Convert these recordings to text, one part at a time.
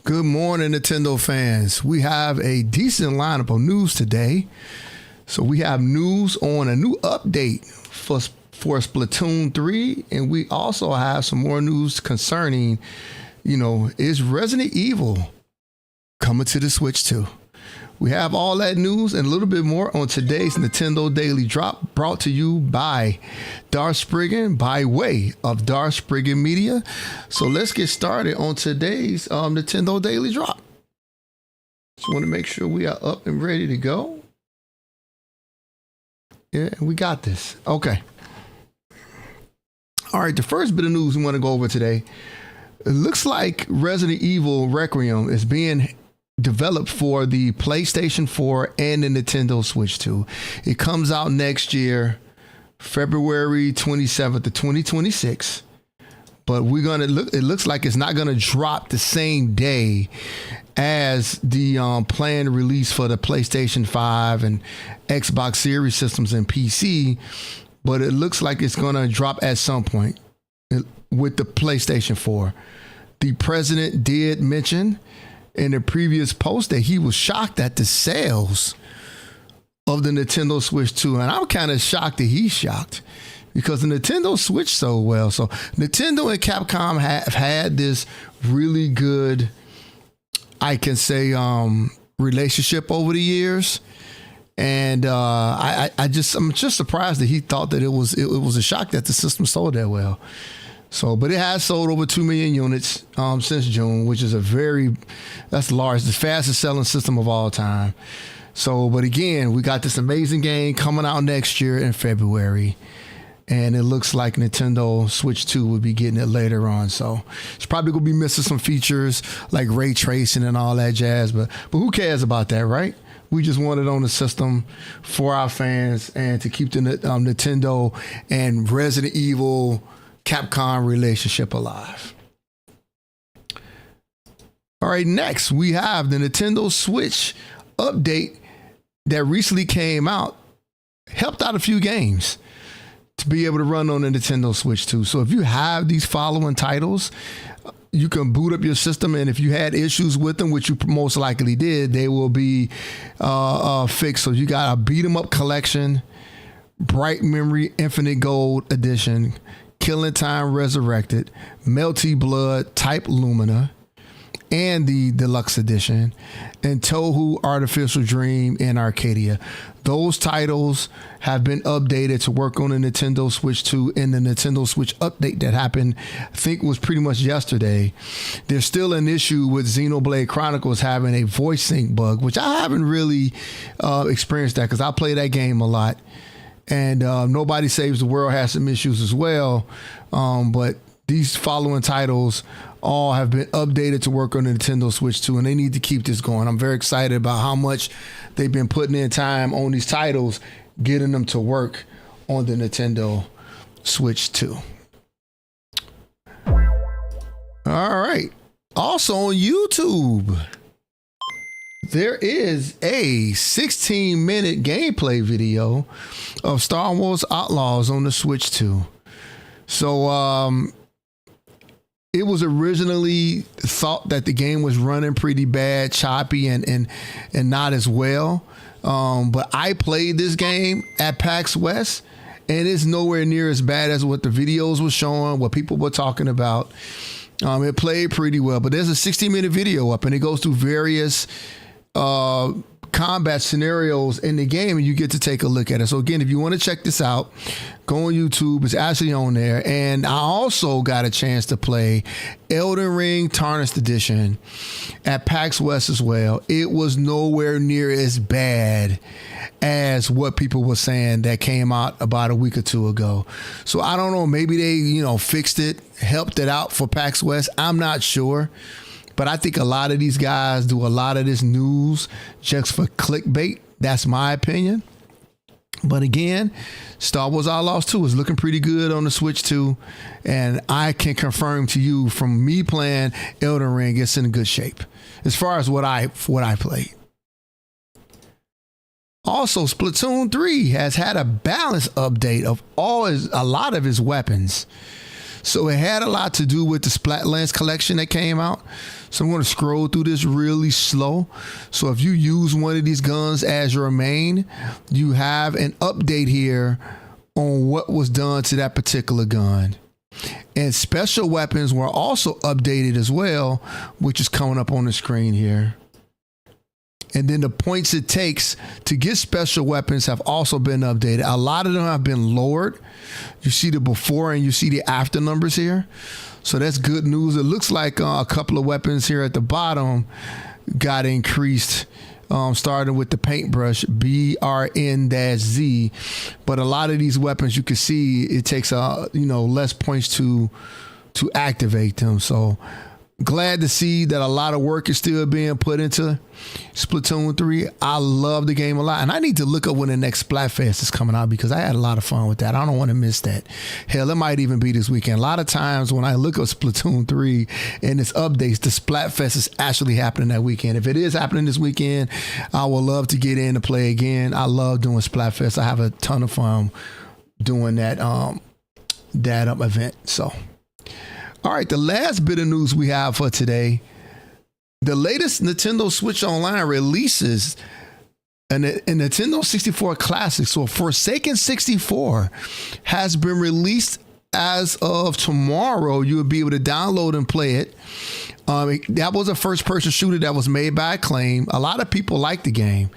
Good morning, Nintendo fans. We have a decent lineup of news today. So we have news on a new update for Splatoon 3, and we also have some more news concerning, is Resident Evil coming to the Switch too? We have all that news and a little bit more on today's Nintendo Daily Drop, brought to you by Darth Spriggan by way of Darth Spriggan Media. So let's get started on today's Nintendo Daily Drop. Just want to make sure we are up and ready to go. Yeah, we got this. Okay. All right, the first bit of news we want to go over today. It looks like Resident Evil Requiem is being developed for the PlayStation 4 and the Nintendo Switch 2. It comes out next year, February 27th of 2026. But it looks like it's not gonna drop the same day as the planned release for the PlayStation 5 and Xbox Series systems and PC. But it looks like it's gonna drop at some point with the PlayStation 4. The president did mention in a previous post that he was shocked at the sales of the Nintendo Switch 2. And I'm kind of shocked that he's shocked because the Nintendo Switch so well. So Nintendo and Capcom have had this really good, I can say, relationship over the years. And I'm just surprised that he thought that it was a shock that the system sold that well. So, but it has sold over 2 million units since June, which is that's large, the fastest selling system of all time. So, but again, we got this amazing game coming out next year in February, and it looks like Nintendo Switch 2 will be getting it later on. So it's probably gonna be missing some features like ray tracing and all that jazz, but who cares about that, right? We just want it on the system for our fans and to keep the Nintendo and Resident Evil Capcom relationship alive. All right, next we have the Nintendo Switch update that recently came out, helped out a few games to be able to run on the Nintendo Switch 2. So if you have these following titles, you can boot up your system, and if you had issues with them, which you most likely did, they will be fixed. So you got a Beat 'em Up Collection, Bright Memory Infinite Gold Edition, Killing Time Resurrected, Melty Blood Type Lumina, and the Deluxe Edition, and Touhou Artificial Dream and Arcadia. Those titles have been updated to work on the Nintendo Switch 2 in the Nintendo Switch update that happened, I think was pretty much yesterday. There's still an issue with Xenoblade Chronicles having a voice sync bug, which I haven't really experienced that because I play that game a lot. And Nobody Saves the World has some issues as well. But these following titles all have been updated to work on the Nintendo Switch 2, and they need to keep this going. I'm very excited about how much they've been putting in time on these titles, getting them to work on the Nintendo Switch 2. All right. Also on YouTube, there is a 16-minute gameplay video of Star Wars Outlaws on the Switch 2. So it was originally thought that the game was running pretty bad, choppy, and not as well. But I played this game at PAX West, and it's nowhere near as bad as what the videos were showing, what people were talking about. It played pretty well, but there's a 16-minute video up, and it goes through various combat scenarios in the game, and you get to take a look at it. So again, if you want to check this out, go on YouTube. It's actually on there. And I also got a chance to play Elden Ring Tarnished Edition at PAX West as well. It was nowhere near as bad as what people were saying that came out about a week or two ago. So I don't know, maybe they, fixed it, helped it out for PAX West. I'm not sure. But I think a lot of these guys do a lot of this news just for clickbait. That's my opinion. But again, Star Wars Outlaws 2 is looking pretty good on the Switch 2. And I can confirm to you from me playing Elden Ring, it's in good shape as far as what I played. Also, Splatoon 3 has had a balance update of a lot of his weapons. So it had a lot to do with the Splatlands collection that came out. So I'm going to scroll through this really slow. So if you use one of these guns as your main, you have an update here on what was done to that particular gun. And special weapons were also updated as well, which is coming up on the screen here. And then the points it takes to get special weapons have also been updated. A lot of them have been lowered. You see the before and you see the after numbers here. So that's good news. It looks like a couple of weapons here at the bottom got increased, starting with the paintbrush, BRN-Z. But a lot of these weapons, you can see it takes less points to activate them. So glad to see that a lot of work is still being put into Splatoon 3. I love the game a lot. And I need to look up when the next Splatfest is coming out, because I had a lot of fun with that. I don't want to miss that. Hell, it might even be this weekend. A lot of times when I look up Splatoon 3 and its updates, the Splatfest is actually happening that weekend. If it is happening this weekend, I would love to get in to play again. I love doing Splatfest. I have a ton of fun doing that event. So, all right, the last bit of news we have for today, the latest Nintendo Switch Online releases a Nintendo 64 Classic. So Forsaken 64 has been released as of tomorrow. You will be able to download and play it. That was a first-person shooter that was made by Acclaim. A lot of people like the game.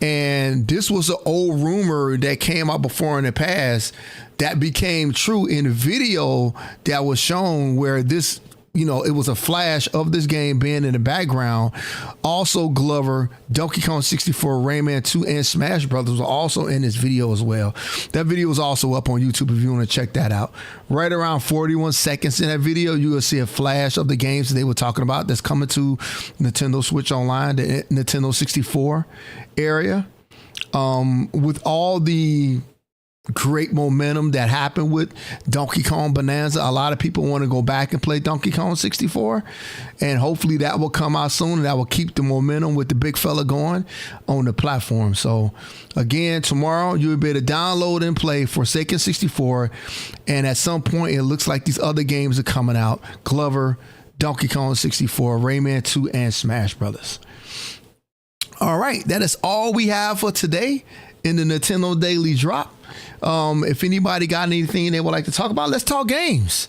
And this was an old rumor that came out before in the past that became true in a video that was shown, where this, it was a flash of this game being in the background. Also, Glover, Donkey Kong 64, Rayman 2, and Smash Brothers were also in this video as well. That video is also up on YouTube if you want to check that out. Right around 41 seconds in that video, you will see a flash of the games that they were talking about that's coming to Nintendo Switch Online, the Nintendo 64 area. With all the great momentum that happened with Donkey Kong Bonanza, a lot of people want to go back and play Donkey Kong 64, and hopefully that will come out soon, and that will keep the momentum with the big fella going on the platform. So again, tomorrow you'll be able to download and play Forsaken 64, and at some point it looks like these other games are coming out: Glover, Donkey Kong 64, Rayman 2, and Smash Brothers. All right, that is all we have for today in the Nintendo Daily Drop. If anybody got anything they would like to talk about, let's talk games.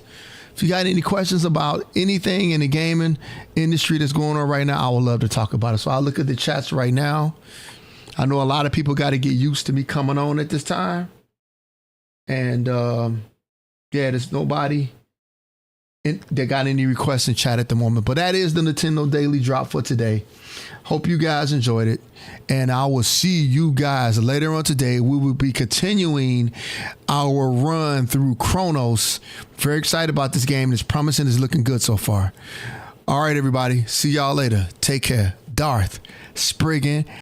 If you got any questions about anything in the gaming industry that's going on right now, I would love to talk about it. So I'll look at the chats right now. I know a lot of people got to get used to me coming on at this time. And there's nobody that got any requests in chat at the moment. But that is the Nintendo Daily Drop for today. Hope you guys enjoyed it. And I will see you guys later on today. We will be continuing our run through Chronos. Very excited about this game. It's promising. It's looking good so far. All right, everybody. See y'all later. Take care. Darth, Spriggan.